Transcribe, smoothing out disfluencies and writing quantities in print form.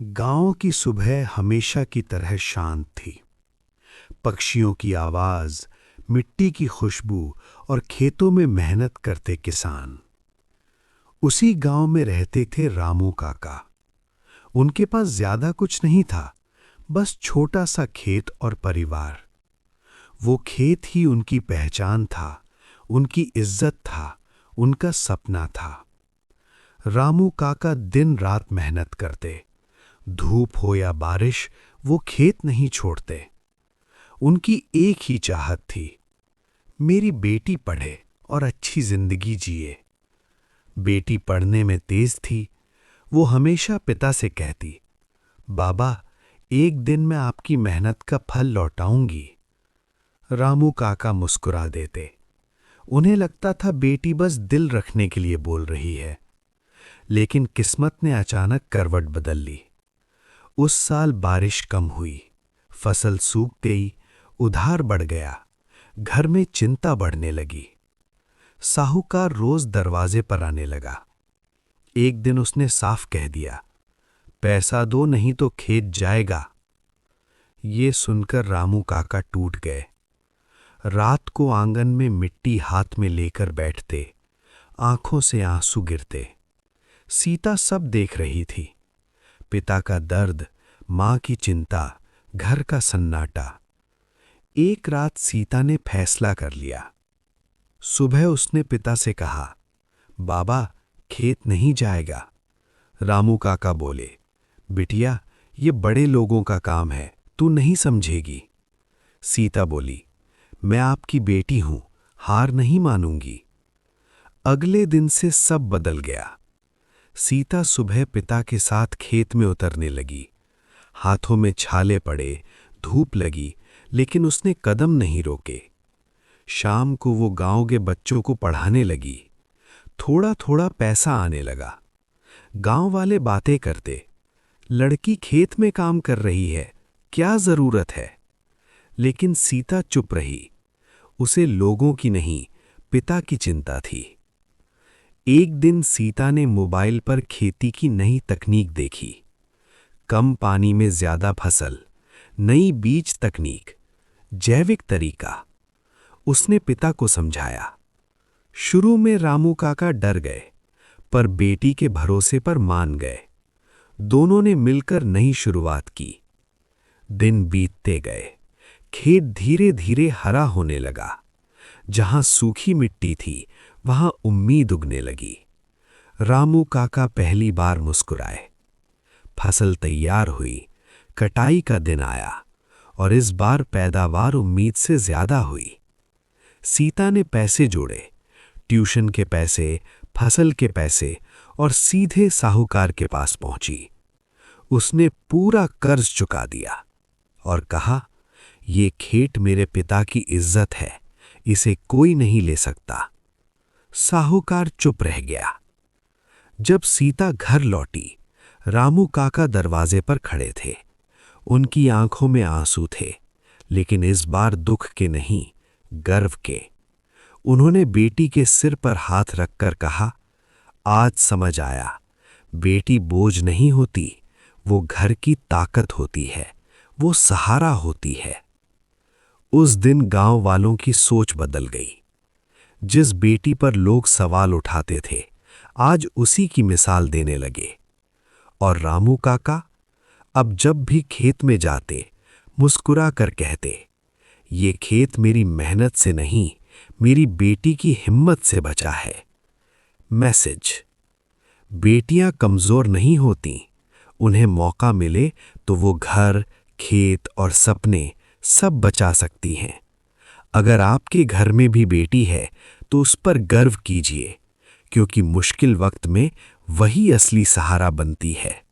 गांव की सुबह हमेशा की तरह शांत थी। पक्षियों की आवाज, मिट्टी की खुशबू और खेतों में मेहनत करते किसान। उसी गांव में रहते थे रामू काका। उनके पास ज्यादा कुछ नहीं था, बस छोटा सा खेत और परिवार। वो खेत ही उनकी पहचान था, उनकी इज्जत था, उनका सपना था। रामू काका दिन रात मेहनत करते, धूप हो या बारिश, वो खेत नहीं छोड़ते। उनकी एक ही चाहत थी, मेरी बेटी पढ़े और अच्छी जिंदगी जिए। बेटी पढ़ने में तेज थी। वो हमेशा पिता से कहती, बाबा, एक दिन मैं आपकी मेहनत का फल लौटाऊंगी। रामू काका मुस्कुरा देते। उन्हें लगता था बेटी बस दिल रखने के लिए बोल रही है। लेकिन किस्मत ने अचानक करवट बदल ली। उस साल बारिश कम हुई, फसल सूख गई, उधार बढ़ गया, घर में चिंता बढ़ने लगी। साहूकार रोज दरवाजे पर आने लगा। एक दिन उसने साफ कह दिया, पैसा दो नहीं तो खेत जाएगा। ये सुनकर रामू काका टूट गए। रात को आंगन में मिट्टी हाथ में लेकर बैठते, आंखों से आंसू गिरते। सीता सब देख रही थी, पिता का दर्द, मां की चिंता, घर का सन्नाटा। एक रात सीता ने फैसला कर लिया। सुबह उसने पिता से कहा, बाबा, खेत नहीं जाएगा। रामू काका बोले, बिटिया, ये बड़े लोगों का काम है, तू नहीं समझेगी। सीता बोली, मैं आपकी बेटी हूं, हार नहीं मानूंगी। अगले दिन से सब बदल गया। सीता सुबह पिता के साथ खेत में उतरने लगी। हाथों में छाले पड़े, धूप लगी, लेकिन उसने कदम नहीं रोके। शाम को वो गांव के बच्चों को पढ़ाने लगी। थोड़ा थोड़ा पैसा आने लगा। गांव वाले बातें करते, लड़की खेत में काम कर रही है, क्या जरूरत है। लेकिन सीता चुप रही। उसे लोगों की नहीं, पिता की चिंता थी। एक दिन सीता ने मोबाइल पर खेती की नई तकनीक देखी। कम पानी में ज्यादा फसल, नई बीज तकनीक, जैविक तरीका। उसने पिता को समझाया। शुरू में रामू काका डर गए, पर बेटी के भरोसे पर मान गए। दोनों ने मिलकर नई शुरुआत की। दिन बीतते गए, खेत धीरे धीरे हरा होने लगा। जहां सूखी मिट्टी थी, वहां उम्मीद उगने लगी। रामू काका पहली बार मुस्कुराए। फसल तैयार हुई, कटाई का दिन आया, और इस बार पैदावार उम्मीद से ज्यादा हुई। सीता ने पैसे जोड़े, ट्यूशन के पैसे, फसल के पैसे, और सीधे साहूकार के पास पहुंची। उसने पूरा कर्ज चुका दिया और कहा, ये खेत मेरे पिता की इज्जत है, इसे कोई नहीं ले सकता। साहूकार चुप रह गया। जब सीता घर लौटी, रामू काका दरवाजे पर खड़े थे। उनकी आंखों में आंसू थे, लेकिन इस बार दुख के नहीं, गर्व के। उन्होंने बेटी के सिर पर हाथ रखकर कहा, आज समझ आया, बेटी बोझ नहीं होती, वो घर की ताकत होती है, वो सहारा होती है। उस दिन गांव वालों की सोच बदल गई। जिस बेटी पर लोग सवाल उठाते थे, आज उसी की मिसाल देने लगे। और रामू काका अब जब भी खेत में जाते, मुस्कुरा कर कहते, ये खेत मेरी मेहनत से नहीं, मेरी बेटी की हिम्मत से बचा है। मैसेज: बेटियां कमजोर नहीं होती, उन्हें मौका मिले तो वो घर, खेत और सपने सब बचा सकती हैं। अगर आपके घर में भी बेटी है तो उस पर गर्व कीजिए, क्योंकि मुश्किल वक्त में वही असली सहारा बनती है।